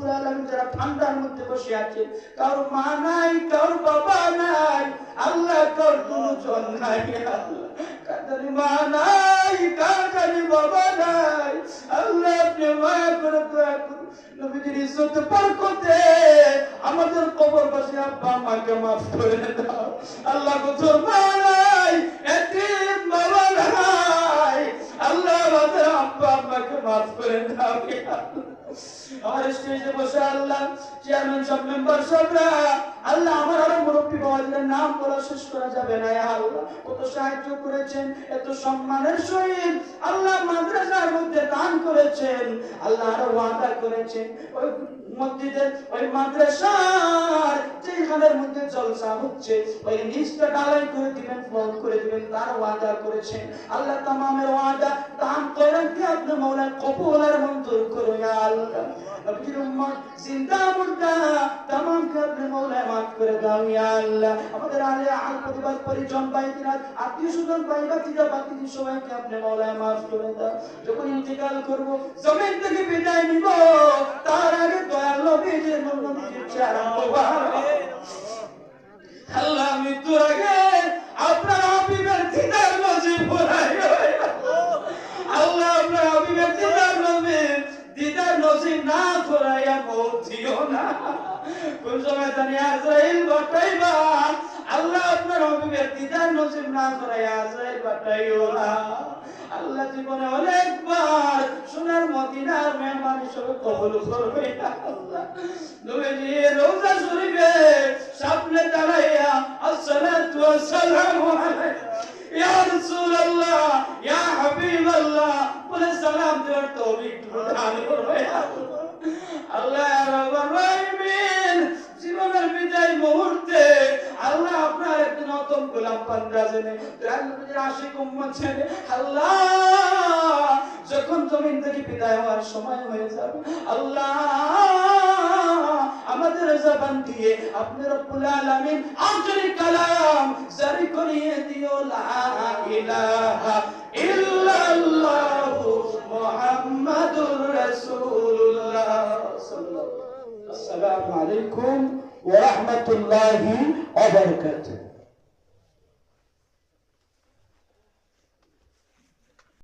রব্বুল আলামিন যারা ঠান্ডার মধ্যে বসে আছে, কারো মা নাই, কারো বাবা নাই, আল্লাহ কারো কোনো জন নাই, আল্লাহ কারো মা নাই, কারো বাবা নাই, আল্লাহ আপনি মায়া করে দয়া করুন, নবীজির ইজ্জত বরকতে আমাদের কবরবাসী আব্বা আম্মাকে মাফ করে দাও। আল্লাহ তোর মা নাই, এতিম বাবা নাই, আল্লাহ আমাদের আব্বা আম্মাকে মাফ করে দাও। আমার স্টেজে বসে আল্লাহ চেয়ারম্যান সব মেম্বার সবরা, আল্লাহ আমার আরো মুরব্বী বাবাদের নাম বলা শেষ করা যাবে না। আল্লাহ কত সাহায্য করেছেন, এত সম্মানের সহিত আল্লাহ মাদ্রাসার মধ্যে দান করেছেন, আল্লাহ আরো ওয়াদা করেছেন ওই মসজিদের ওই মাদ্রাসার যেখানের মধ্যে জলসা হচ্ছে ওই নিচটা ঢালাই করে দিবেন, ফল করে দিবেন, তার ওয়াদা করেছেন। আল্লাহ তামামের ওয়াদা দান করেন কি আপনি মাওলা কবুল আর মঞ্জুর করুন। ইয়া আল্লাহ নবীর উম্মত জিন্দা মুর্দা তামামকে আপনি মাওলা মাফ করে দাও। ইয়া আল্লাহ আমাদের আলে আল পরিবার পরিজন ভাইরা আত্মীয় স্বজন ভাই ভাতিজা বাকি সবাইকে আপনি মাওলা মাফ করে দাও। যখন ইন্তেকাল করব, জমিন থেকে বিদায় নিব, তার আগে দয়াল নবীজির নবীজির চেহারা মোবারক আল্লাহ মৃত্যুর আগে আপনার হাবিবের দিদার নসিব করাইও। আল্লাহ আপনার হাবিবের দিদার নবীর দিদার নসিব না করাইয়া মওত দিও না। কোন সময় জানি আজরাইল ঘটাইবা, আল্লাহ আপনার হাবিবের দিদার নসিব না করাইয়া আজরাইল ঘটাইও না। আল্লাহ জীবনে অনেকবার সোনার মদিনার মেহমান হিসেবে কবুল করবে। আল্লাহ নবীজির রওজা শরীফে সামনে দাঁড়াইয়া আসসালাতু ওয়াসসালামু আলাইকা ইয়া রাসূলুল্লাহ ইয়া হাবিবাল্লাহ বলে সালাম দেওয়ার তৌফিক দান করবে। আল্লাহ রাব্বুর রহিম জীবনের বিদায় মুহূর্তে আল্লাহ আপনার একজন নতুন গোলাম বান্দা জেনে নবীর আশিক উম্মত জেনে আল্লাহ যখন জমিন থেকে বিদায় হওয়ার সময় হয়ে যাবে, আল্লাহ আমাদের জবান দিয়ে আপনি রব্বুল আলামিন আখরি কালাম জারি করিয়ে দিও লা ইলাহা ইল্লাল্লাহু মুহাম্মাদুর রাসূলুল্লাহ সাল্লাল্লাহু আলাইহি ওয়া সাল্লাম ওয়া রাহমাতুল্লাহি ওয়া বারাকাতুহু।